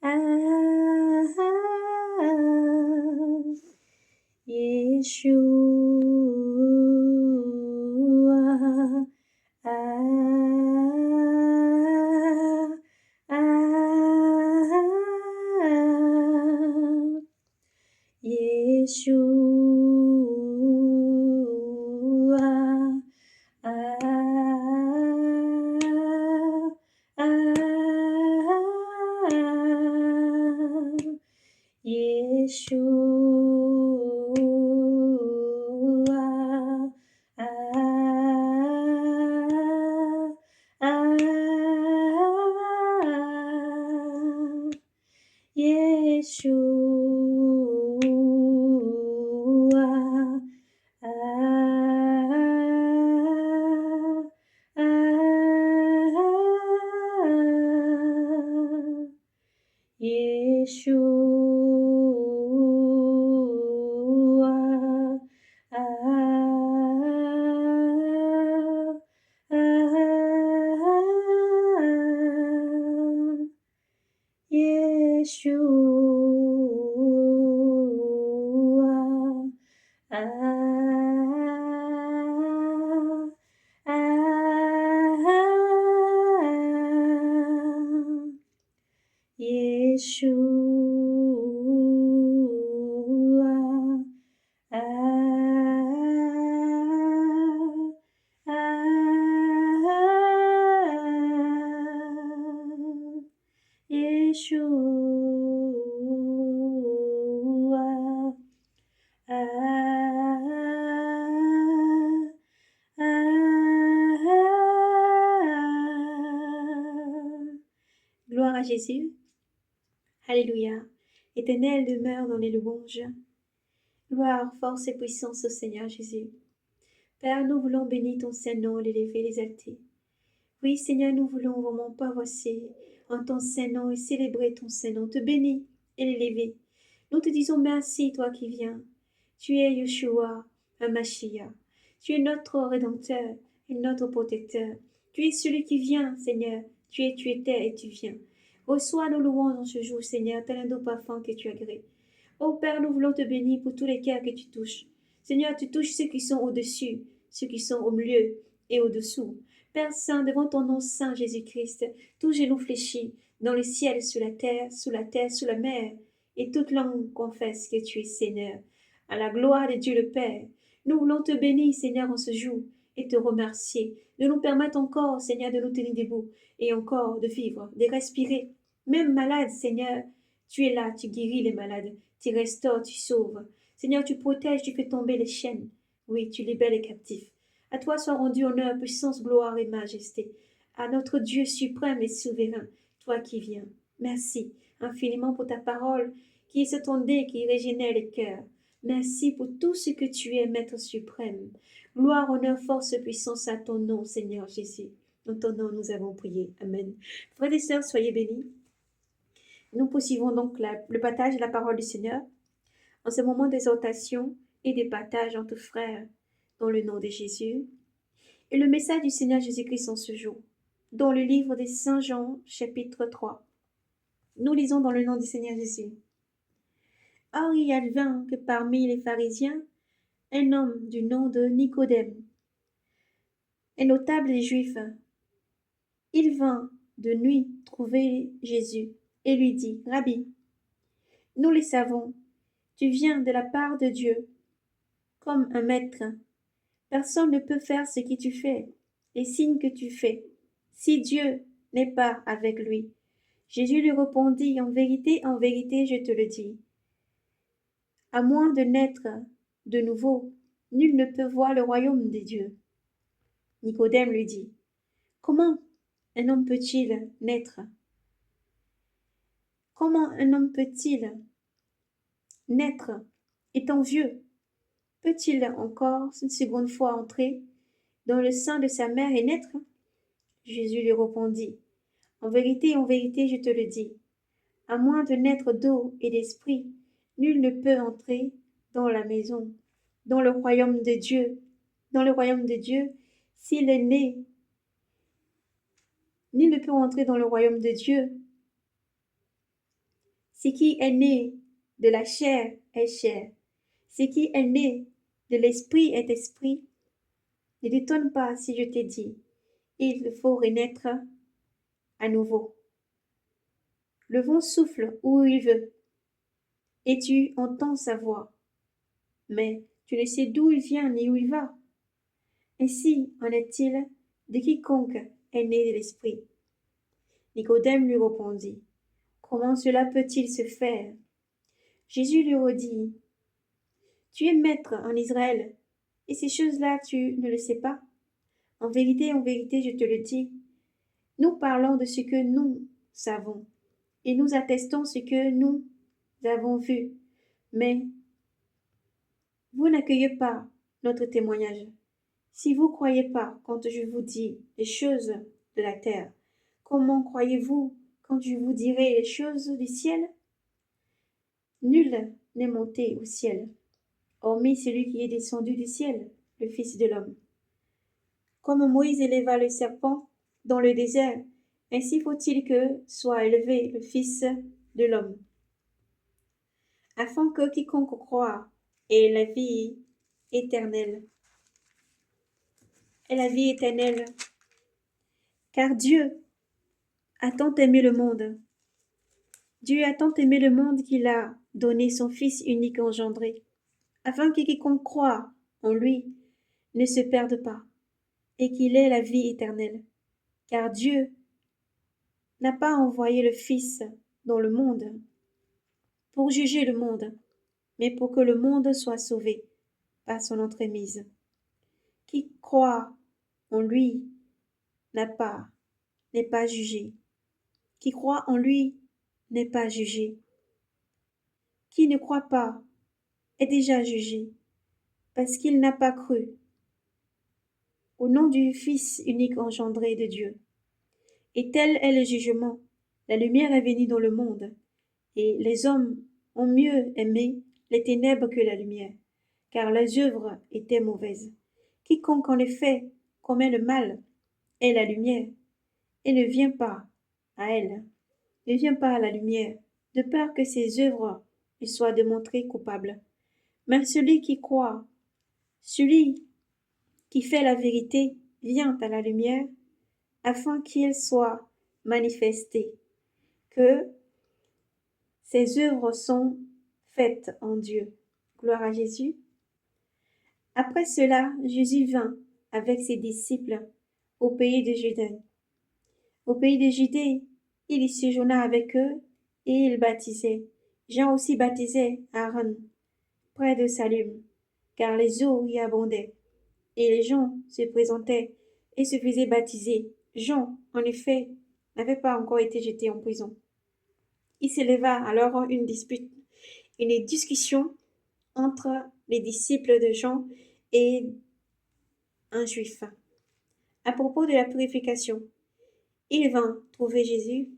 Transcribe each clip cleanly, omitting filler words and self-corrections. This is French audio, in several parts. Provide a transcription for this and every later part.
Ah, Yeshua. Ah, ah, Yeshua. Ah, ah, Yeshua. Ah, ah, Yeshua. Ah, ah, Yeshua. Ah, ah, Yeshua. Ah, ah, Yeshua. Ah, ah, Yeshua. Ah, ah. Gloire à Jésus. Alléluia. Éternel demeure dans les louanges. Gloire, force et puissance au Seigneur Jésus. Père, nous voulons bénir ton Saint-Nom, l'élever, l'exalter. Oui, Seigneur, nous voulons vraiment pavoiser en ton Saint-Nom et célébrer ton Saint-Nom, te bénir et l'élever. Nous te disons merci, toi qui viens. Tu es Yeshua, un Mashiach. Tu es notre Rédempteur et notre Protecteur. Tu es celui qui vient, Seigneur. Tu étais et tu viens. Reçois nos louanges en ce jour, Seigneur, tel un doux parfum que tu agrées. Ô Père, nous voulons te bénir pour tous les cœurs que tu touches. Seigneur, tu touches ceux qui sont au-dessus, ceux qui sont au milieu et au-dessous. Père Saint, devant ton nom saint Jésus-Christ, tout genou fléchi, dans le ciel, sous la terre, sous la mer, et toute langue confesse que tu es Seigneur. À la gloire de Dieu le Père, nous voulons te bénir, Seigneur, en ce jour, et te remercier de nous permettre encore, Seigneur, de nous tenir debout, et encore de vivre, de respirer. Même malade, Seigneur, tu es là, tu guéris les malades, tu restaures, tu sauves. Seigneur, tu protèges, tu fais tomber les chaînes. Oui, tu libères les captifs. À toi soit rendu honneur, puissance, gloire et majesté. À notre Dieu suprême et souverain, toi qui viens. Merci infiniment pour ta parole qui est secondée, qui régénère les cœurs. Merci pour tout ce que tu es, Maître suprême. Gloire, honneur, force, puissance à ton nom, Seigneur Jésus. Dans ton nom, nous avons prié. Amen. Frères et sœurs, soyez bénis. Nous poursuivons donc le partage de la parole du Seigneur en ce moment d'exhortation et de partage entre frères dans le nom de Jésus. Et le message du Seigneur Jésus-Christ en ce jour, dans le livre de Saint Jean, chapitre 3. Nous lisons dans le nom du Seigneur Jésus. Or il advint que parmi les pharisiens, un homme du nom de Nicodème, un notable des Juifs, il vint de nuit trouver Jésus et lui dit, Rabbi, nous le savons, tu viens de la part de Dieu, comme un maître. Personne ne peut faire ce que tu fais, les signes que tu fais, si Dieu n'est pas avec lui. Jésus lui répondit, en vérité, je te le dis, à moins de naître de nouveau, nul ne peut voir le royaume des dieux. Nicodème lui dit, comment un homme peut-il naître? Comment un homme peut-il naître étant vieux? Peut-il encore une seconde fois entrer dans le sein de sa mère et naître? Jésus lui répondit, en vérité, je te le dis, à moins de naître d'eau et d'esprit, nul ne peut entrer dans la maison, dans le royaume de Dieu. Dans le royaume de Dieu, s'il est né, nul ne peut entrer dans le royaume de Dieu Ce qui est né de la chair est chair. Ce qui est né de l'esprit est esprit. Ne t'étonne pas si je t'ai dit, il faut renaître à nouveau. Le vent souffle où il veut, et tu entends sa voix, mais tu ne sais d'où il vient ni où il va. Ainsi en est-il de quiconque est né de l'esprit. Nicodème lui répondit, comment cela peut-il se faire? Jésus lui redit, tu es maître en Israël, et ces choses-là tu ne le sais pas? En vérité, je te le dis, nous parlons de ce que nous savons, et nous attestons ce que nous avons vu, mais vous n'accueillez pas notre témoignage. Si vous ne croyez pas quand je vous dis les choses de la terre, comment croyez-vous quand je vous dirai les choses du ciel? Nul n'est monté au ciel, hormis celui qui est descendu du ciel, le Fils de l'homme. Comme Moïse éleva le serpent dans le désert, ainsi faut-il que soit élevé le Fils de l'homme, afin que quiconque croit ait la vie éternelle. Et la vie éternelle, car Dieu a tant aimé le monde. Dieu a tant aimé le monde qu'il a donné son Fils unique engendré, afin que quiconque croit en lui ne se perde pas, et qu'il ait la vie éternelle. Car Dieu n'a pas envoyé le Fils dans le monde pour juger le monde, mais pour que le monde soit sauvé par son entremise. Qui croit en lui n'est pas jugé. Qui croit en lui n'est pas jugé. Qui ne croit pas est déjà jugé, parce qu'il n'a pas cru au nom du Fils unique engendré de Dieu. Et tel est le jugement. La lumière est venue dans le monde, et les hommes ont mieux aimé les ténèbres que la lumière, car leurs œuvres étaient mauvaises. Quiconque en effet commet le mal est la lumière, et ne vient pas à elle, ne vient pas à la lumière, de peur que ses œuvres lui soient démontrées coupables. Mais celui qui croit, celui qui fait la vérité, vient à la lumière, afin qu'il soit manifesté que ses œuvres sont faites en Dieu. Gloire à Jésus. Après cela, Jésus vint avec ses disciples au pays de Judée. Au pays de Judée, il y séjourna avec eux et il baptisait. Jean aussi baptisait Aaron, près de Salim, car les eaux y abondaient. Et les gens se présentaient et se faisaient baptiser. Jean, en effet, n'avait pas encore été jeté en prison. Il s'éleva alors une discussion entre les disciples de Jean et un juif à propos de la purification. Il vint trouver Jésus,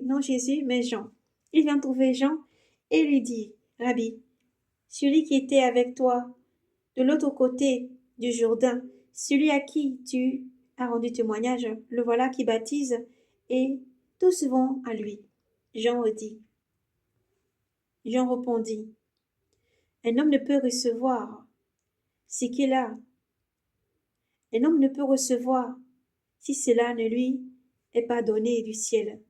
non Jésus, mais Jean. Il vint trouver Jean et lui dit, Rabbi, celui qui était avec toi de l'autre côté du Jourdain, celui à qui tu as rendu témoignage, le voilà qui baptise, et tous vont à lui. Jean répondit, un homme ne peut recevoir ce qu'il a. Un homme ne peut recevoir si cela ne lui est pas donné du ciel.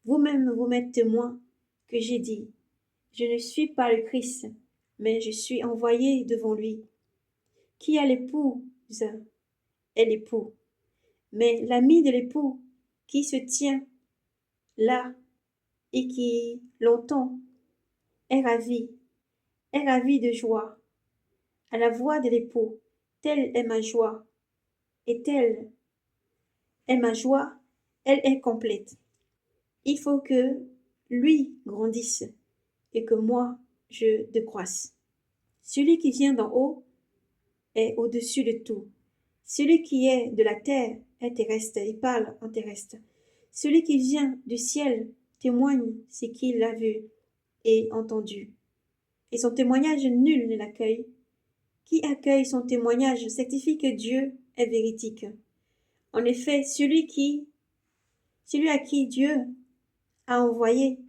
Vous-même vous m'êtes témoin que j'ai dit, je ne suis pas le Christ, mais je suis envoyé devant lui. Qui a l'épouse est l'époux, mais l'ami de l'époux qui se tient là et qui l'entend est ravi de joie. À la voix de l'époux, telle est ma joie, et telle est ma joie, elle est complète. Il faut que lui grandisse et que moi je décroisse. Celui qui vient d'en haut est au-dessus de tout. Celui qui est de la terre est terrestre et parle en terrestre. Celui qui vient du ciel témoigne ce qu'il a vu et entendu. Et son témoignage nul ne l'accueille. Qui accueille son témoignage certifie que Dieu est véridique. En effet, celui à qui Dieu a envoyé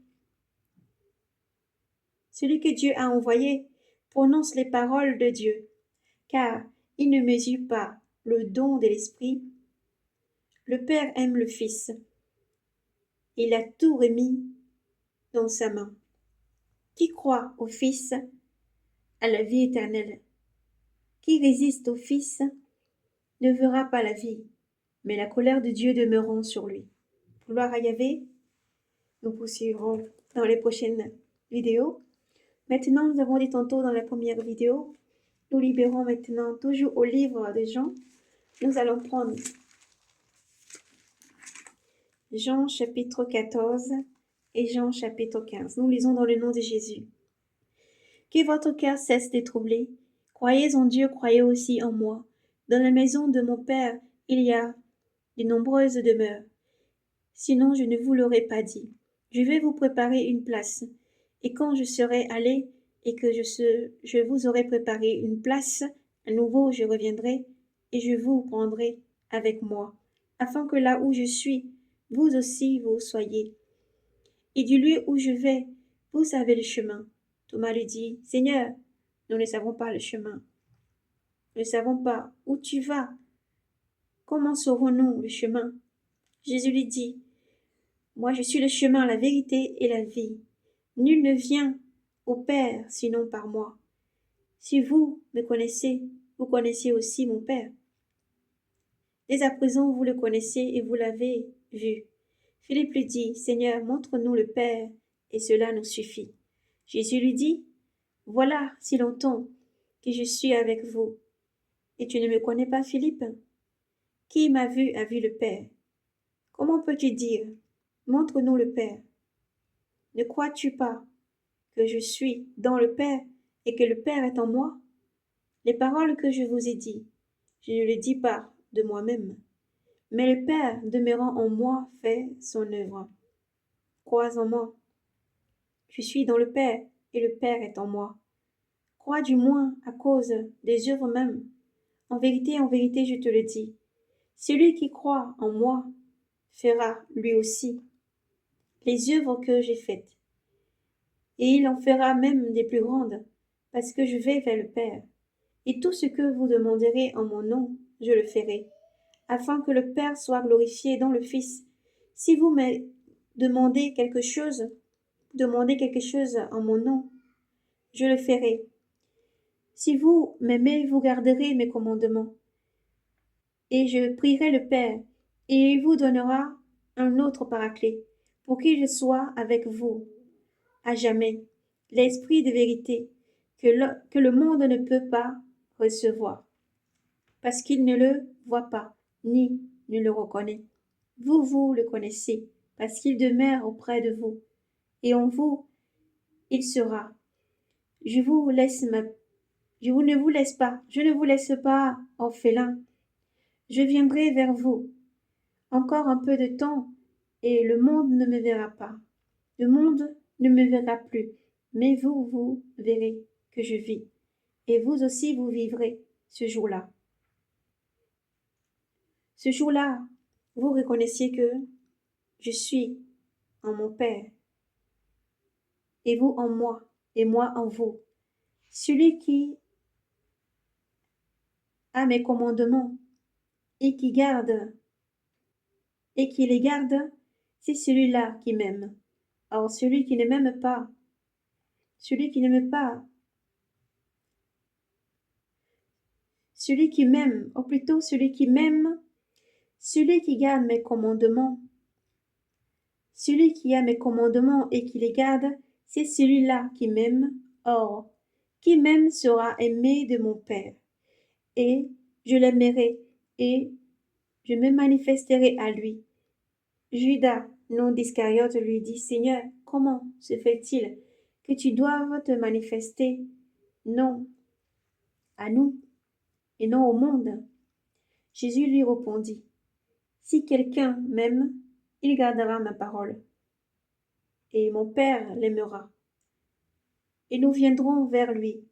Celui que Dieu a envoyé prononce les paroles de Dieu, car il ne mesure pas le don de l'Esprit. Le Père aime le Fils. Il a tout remis dans sa main. Qui croit au Fils a la vie éternelle. Qui résiste au Fils ne verra pas la vie, mais la colère de Dieu demeurant sur lui. Gloire à Yahvé. Nous poursuivrons dans les prochaines vidéos. Maintenant, nous avons dit tantôt dans la première vidéo, nous libérons maintenant toujours au livre de Jean. Nous allons prendre Jean chapitre 14 et Jean chapitre 15. Nous lisons dans le nom de Jésus. Que votre cœur cesse de troubler. Croyez en Dieu, croyez aussi en moi. Dans la maison de mon Père, il y a de nombreuses demeures. Sinon, je ne vous l'aurais pas dit. Je vais vous préparer une place. Et quand je serai allé et que je vous aurai préparé une place, à nouveau je reviendrai et je vous prendrai avec moi, afin que là où je suis, vous aussi vous soyez. Et du lieu où je vais, vous savez le chemin. Thomas lui dit, Seigneur, nous ne savons pas le chemin. Nous ne savons pas où tu vas. Comment saurons-nous le chemin? Jésus lui dit, moi je suis le chemin, la vérité et la vie. Nul ne vient au Père sinon par moi. Si vous me connaissez, vous connaissez aussi mon Père. Dès à présent vous le connaissez et vous l'avez vu. Philippe lui dit, Seigneur, montre-nous le Père, et cela nous suffit. Jésus lui dit, voilà si longtemps que je suis avec vous, et tu ne me connais pas, Philippe? Qui m'a vu a vu le Père. Comment peux-tu dire, montre-nous le Père? Ne crois-tu pas que je suis dans le Père et que le Père est en moi? Les paroles que je vous ai dites, je ne les dis pas de moi-même, mais le Père demeurant en moi fait son œuvre. Crois en moi. Je suis dans le Père et le Père est en moi. Crois du moins à cause des œuvres mêmes. En vérité, je te le dis, celui qui croit en moi fera lui aussi les œuvres que j'ai faites, et il en fera même des plus grandes, parce que je vais vers le Père. Et tout ce que vous demanderez en mon nom, je le ferai, afin que le Père soit glorifié dans le Fils. Si vous me demandez quelque chose en mon nom, je le ferai. Si vous m'aimez, vous garderez mes commandements. Et je prierai le Père, et il vous donnera un autre paraclet, pour qu'il je sois avec vous à jamais, l'Esprit de vérité, que le monde ne peut pas recevoir, parce qu'il ne le voit pas, ni ne le reconnaît. Vous le connaissez, parce qu'il demeure auprès de vous, et en vous il sera. Je ne vous laisse pas orphelins. Je viendrai vers vous. Encore un peu de temps, et le monde ne me verra pas. Le monde ne me verra plus, mais vous verrez que je vis, et vous aussi vous vivrez ce jour-là. Ce jour-là, vous reconnaissiez que je suis en mon Père, et vous en moi, et moi en vous. Celui qui a mes commandements et qui les garde, c'est celui-là qui m'aime. Or celui qui ne m'aime pas, celui qui m'aime, ou plutôt celui qui m'aime, celui qui garde mes commandements, celui qui a mes commandements et qui les garde, c'est celui-là qui m'aime. Or, qui m'aime sera aimé de mon Père, et je l'aimerai, et je me manifesterai à lui. Judas, nom d'Iscariote, lui dit, Seigneur, comment se fait-il que tu doives te manifester, non à nous, et non au monde? Jésus lui répondit, si quelqu'un m'aime, il gardera ma parole, et mon Père l'aimera. Et nous viendrons vers lui,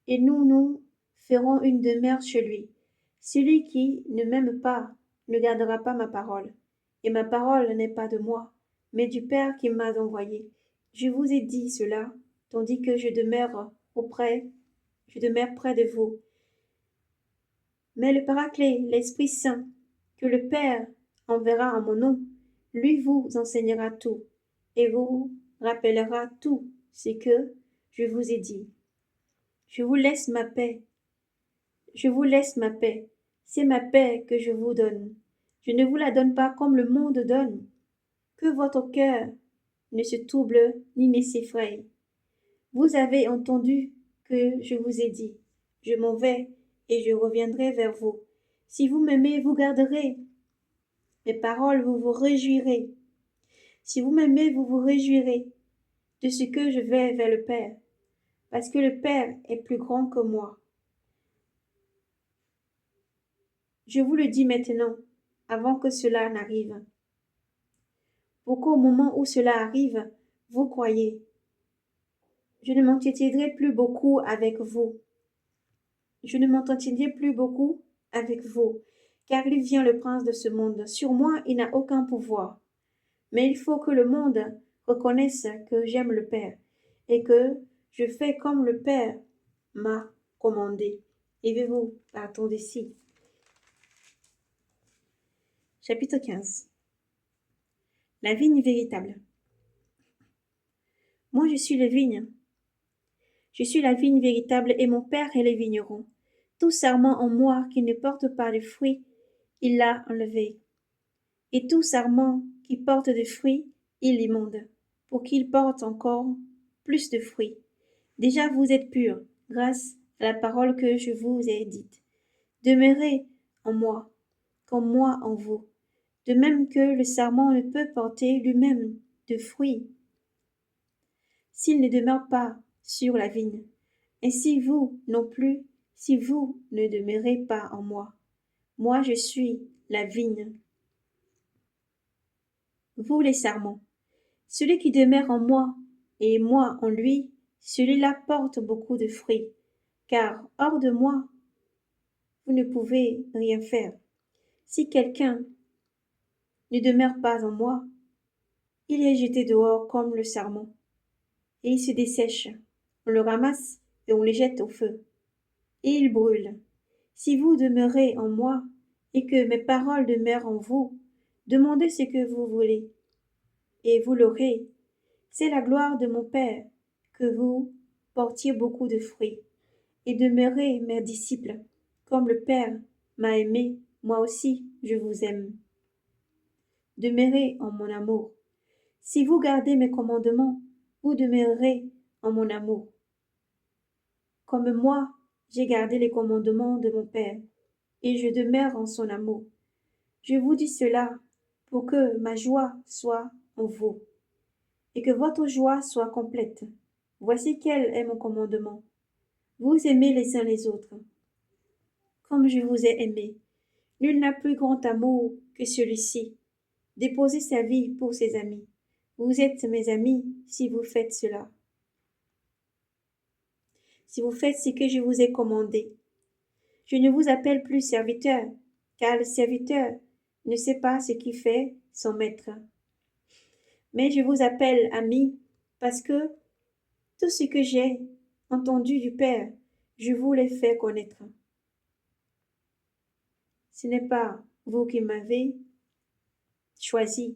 et nous ferons une demeure chez lui. Celui qui ne m'aime pas ne gardera pas ma parole, et ma parole n'est pas de moi, mais du Père qui m'a envoyé. Je vous ai dit cela tandis que je demeure près de vous. Mais le Paraclet, l'Esprit Saint, que le Père enverra en mon nom, lui vous enseignera tout, et vous rappellera tout ce que je vous ai dit. Je vous laisse ma paix. Je vous laisse ma paix. C'est ma paix que je vous donne. Je ne vous la donne pas comme le monde donne. Que votre cœur ne se trouble ni ne s'effraie. Vous avez entendu que je vous ai dit, je m'en vais et je reviendrai vers vous. Si vous m'aimez, vous garderez mes paroles, vous vous réjouirez. Si vous m'aimez, vous vous réjouirez de ce que je vais vers le Père, parce que le Père est plus grand que moi. Je vous le dis maintenant, avant que cela n'arrive, pour qu'au moment où cela arrive, vous croyez. Je ne m'entretiendrai plus beaucoup avec vous. Je ne m'entretiendrai plus beaucoup avec vous, car il vient le prince de ce monde. Sur moi, il n'a aucun pouvoir. Mais il faut que le monde reconnaisse que j'aime le Père et que je fais comme le Père m'a commandé. Levez-vous, partons d'ici. Chapitre 15. La vigne véritable. Moi, je suis la vigne. Je suis la vigne véritable et mon Père est le vigneron. Tout sarment en moi qui ne porte pas de fruits, il l'a enlevé. Et tout sarment qui porte de fruits, il l'immonde, pour qu'il porte encore plus de fruits. Déjà vous êtes purs, grâce à la parole que je vous ai dite. Demeurez en moi, comme moi en vous, de même que le sarment ne peut porter lui-même de fruits s'il ne demeure pas sur la vigne. Ainsi vous non plus, si vous ne demeurez pas en moi. Moi je suis la vigne, vous les sarments. Celui qui demeure en moi et moi en lui, celui-là porte beaucoup de fruits, car hors de moi, vous ne pouvez rien faire. Si quelqu'un ne demeure pas en moi, il est jeté dehors comme le sarment, et il se dessèche. On le ramasse et on le jette au feu, et il brûle. Si vous demeurez en moi, et que mes paroles demeurent en vous, demandez ce que vous voulez, et vous l'aurez. C'est la gloire de mon Père, que vous portiez beaucoup de fruits, et demeurez mes disciples. Comme le Père m'a aimé, moi aussi je vous aime. Demeurez en mon amour. Si vous gardez mes commandements, vous demeurerez en mon amour. Comme moi, j'ai gardé les commandements de mon Père, et je demeure en son amour. Je vous dis cela pour que ma joie soit en vous, et que votre joie soit complète. Voici quel est mon commandement. Vous aimez les uns les autres, comme je vous ai aimé. Nul n'a plus grand amour que celui-ci, déposer sa vie pour ses amis. Vous êtes mes amis si vous faites cela. Si vous faites ce que je vous ai commandé. Je ne vous appelle plus serviteur, car le serviteur ne sait pas ce qu'il fait son maître. Mais je vous appelle ami, parce que tout ce que j'ai entendu du Père, je vous l'ai fait connaître. Ce n'est pas vous qui m'avez choisi,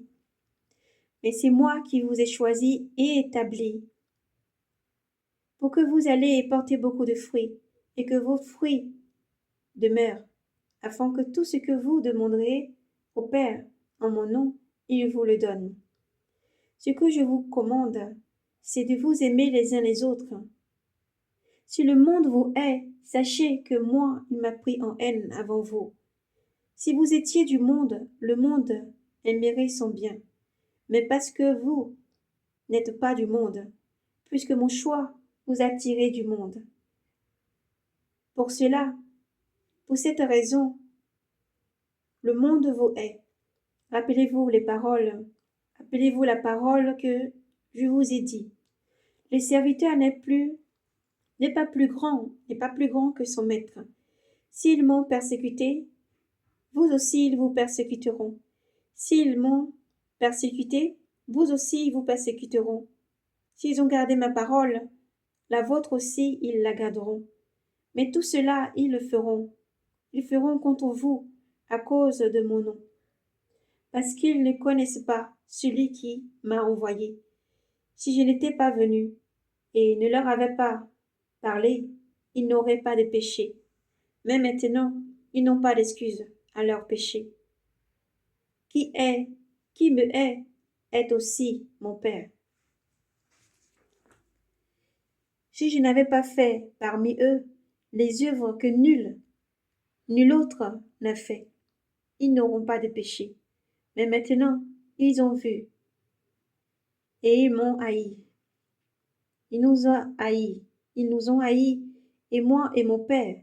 mais c'est moi qui vous ai choisi et établi, pour que vous alliez et portez beaucoup de fruits, et que vos fruits demeurent, afin que tout ce que vous demanderez au Père en mon nom, il vous le donne. Ce que je vous commande, c'est de vous aimer les uns les autres. Si le monde vous hait, sachez que moi, il m'a pris en haine avant vous. Si vous étiez du monde, le monde aimerait son bien. Mais parce que vous n'êtes pas du monde, puisque mon choix vous a tiré du monde. Pour cela, pour cette raison, le monde vous hait. Rappelez-vous la parole que je vous ai dit. Le serviteur n'est pas plus grand que son maître. S'ils m'ont persécuté, vous aussi ils vous persécuteront. S'ils m'ont persécuté, vous aussi ils vous persécuteront. S'ils ont gardé ma parole, la vôtre aussi ils la garderont. Mais tout cela ils le feront. Ils feront contre vous à cause de mon nom, parce qu'ils ne connaissent pas celui qui m'a envoyé. Si je n'étais pas venu et ne leur avais pas parlé, ils n'auraient pas de péché. Mais maintenant, ils n'ont pas d'excuse à leur péché. Qui est, qui me est aussi mon Père. Si je n'avais pas fait parmi eux les œuvres que nul autre n'a fait, ils n'auront pas de péché. Mais maintenant, ils ont vu et ils m'ont haï. Ils nous ont haïs. Ils nous ont haïs, et moi et mon Père.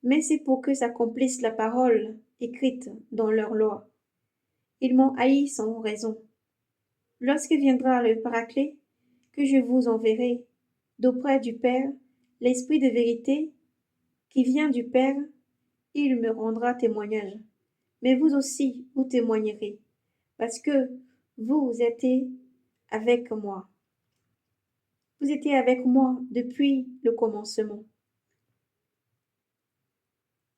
Mais c'est pour que s'accomplisse la parole écrite dans leur loi. Ils m'ont haï sans raison. Lorsque viendra le Paraclet, que je vous enverrai d'auprès du Père, l'Esprit de vérité, qui vient du Père, il me rendra témoignage. Mais vous aussi, vous témoignerez, parce que vous étiez avec moi. Vous étiez avec moi depuis le commencement.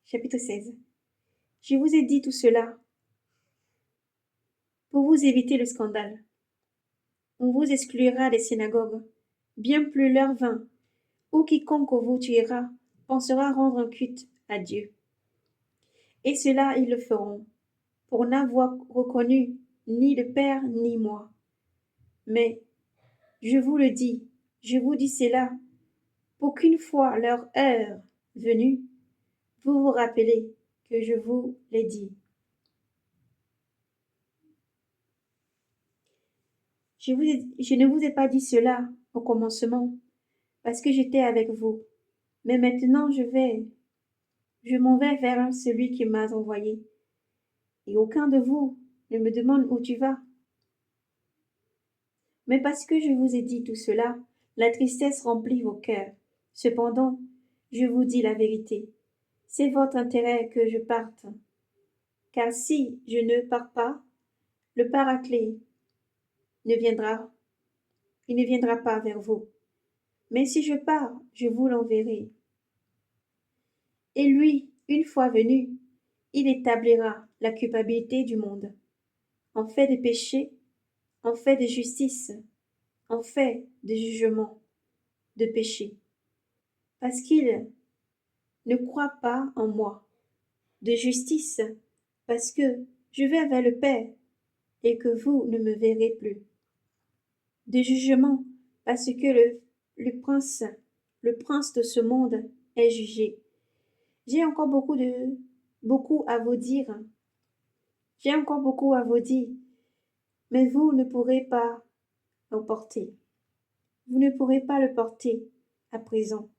Chapitre 16. Je vous ai dit tout cela pour vous éviter le scandale. On vous exclura des synagogues. Bien plus l'heure vint, où quiconque vous tuera pensera rendre un culte à Dieu. Et cela ils le feront, pour n'avoir reconnu ni le Père ni moi. Mais, je vous le dis, je vous dis cela, pour qu'une fois leur heure venue, vous vous rappelez que je vous l'ai dit. Je ne vous ai pas dit cela au commencement, parce que j'étais avec vous. Mais maintenant je m'en vais vers celui qui m'a envoyé. Et aucun de vous ne me demande où tu vas. Mais parce que je vous ai dit tout cela, la tristesse remplit vos cœurs. Cependant, je vous dis la vérité. C'est votre intérêt que je parte. Car si je ne pars pas, le Paraclet ne viendra, il ne viendra pas vers vous. Mais si je pars, je vous l'enverrai. Et lui, une fois venu, il établira la culpabilité du monde, en fait de péché, en fait de justice, en fait de jugement, de péché, parce qu'il ne croit pas en moi, de justice, parce que je vais vers le Père et que vous ne me verrez plus, de jugement, parce que le prince, le prince de ce monde est jugé. J'ai encore beaucoup à vous dire. J'ai encore beaucoup à vous dire, mais vous ne pourrez pas le porter. Vous ne pourrez pas le porter à présent.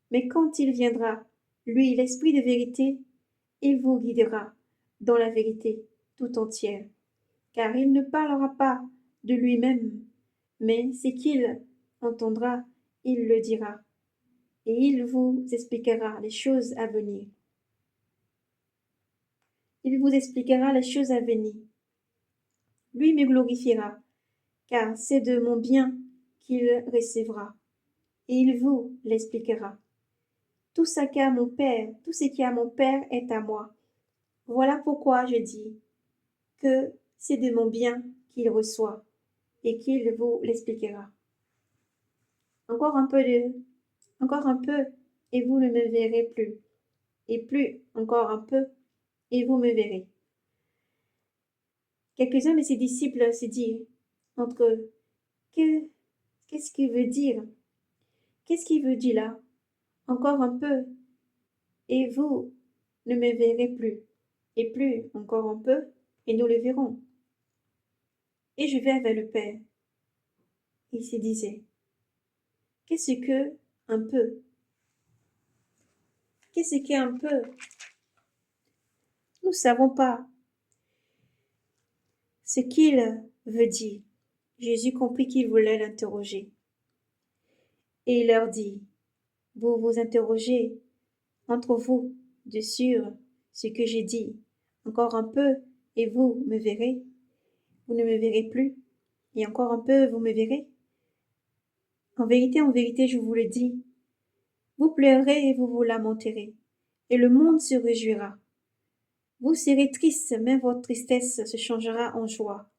Mais quand il viendra, lui, l'Esprit de vérité, il vous guidera dans la vérité tout entière. Car il ne parlera pas de lui-même, mais ce qu'il entendra, il le dira. Et il vous expliquera les choses à venir. Il vous expliquera les choses à venir. Lui me glorifiera, car c'est de mon bien qu'il recevra, et il vous l'expliquera. Tout ce qui a mon Père est à moi. Voilà pourquoi je dis que c'est de mon bien qu'il reçoit, et qu'il vous l'expliquera. Encore un peu, et vous ne me verrez plus, et plus encore un peu, et vous me verrez. Quelques-uns de ses disciples se dirent entre eux, qu'est-ce qu'il veut dire? Qu'est-ce qu'il veut dire là? Encore un peu, et vous ne me verrez plus, et plus encore un peu, et nous le verrons. Et je vais vers le Père. Il se disait, qu'est-ce que un peu? Qu'est-ce qu'un peu? Nous ne savons pas ce qu'il veut dire. Jésus comprit qu'il voulait l'interroger. Et il leur dit, vous vous interrogez entre vous de sur ce que j'ai dit. Encore un peu, et vous me verrez. Vous ne me verrez plus. Et encore un peu, vous me verrez. en vérité, je vous le dis, vous pleurerez et vous vous lamenterez, et le monde se réjouira. Vous serez triste, mais votre tristesse se changera en joie.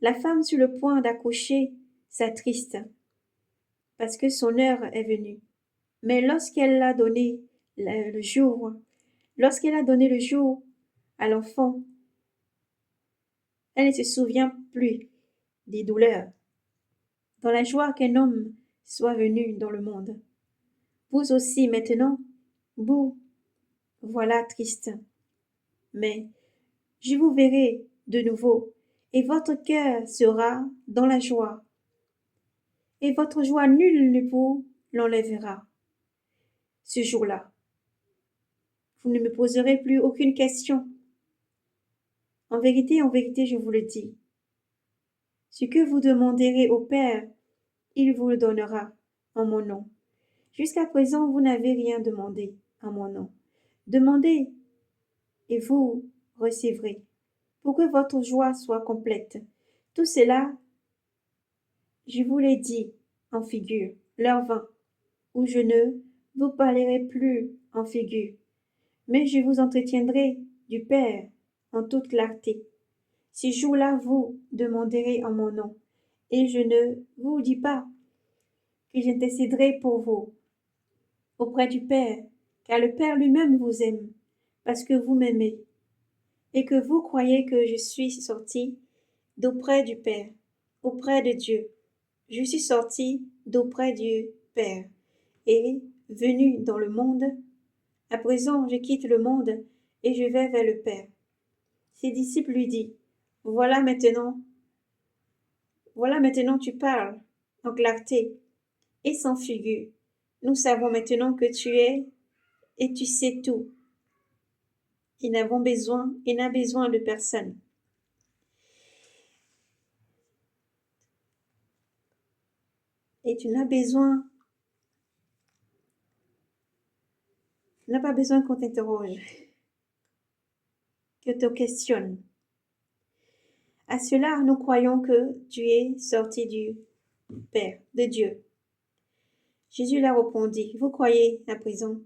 La femme sur le point d'accoucher s'attriste, parce que son heure est venue. Mais lorsqu'elle a donné le jour, lorsqu'elle a donné le jour à l'enfant, elle ne se souvient plus des douleurs, dans la joie qu'un homme soit venu dans le monde. Vous aussi maintenant, vous voilà triste, mais je vous verrai de nouveau, et votre cœur sera dans la joie, et votre joie nul ne vous l'enlèvera. Ce jour-là, vous ne me poserez plus aucune question. En vérité, je vous le dis, ce que vous demanderez au Père, il vous le donnera en mon nom. Jusqu'à présent, vous n'avez rien demandé en mon nom. Demandez et vous recevrez, pour que votre joie soit complète. Tout cela, je vous l'ai dit en figure, l'heure vint, où je ne vous parlerai plus en figure, mais je vous entretiendrai du Père en toute clarté. Ce jour-là, vous demanderez en mon nom, et je ne vous dis pas que j'intercéderai pour vous auprès du Père, car le Père lui-même vous aime, parce que vous m'aimez, et que vous croyez que je suis sorti d'auprès du Père, auprès de Dieu. Je suis sorti d'auprès du Père, et venu dans le monde. À présent, je quitte le monde, et je vais vers le Père. Ses disciples lui disent, Voilà maintenant tu parles en clarté et sans figure. Nous savons maintenant que tu es et tu sais tout. Il n'a besoin de personne. Et tu n'as pas besoin qu'on t'interroge, que te questionne. À cela, nous croyons que tu es sorti du Père, de Dieu. Jésus leur répondit, vous croyez à présent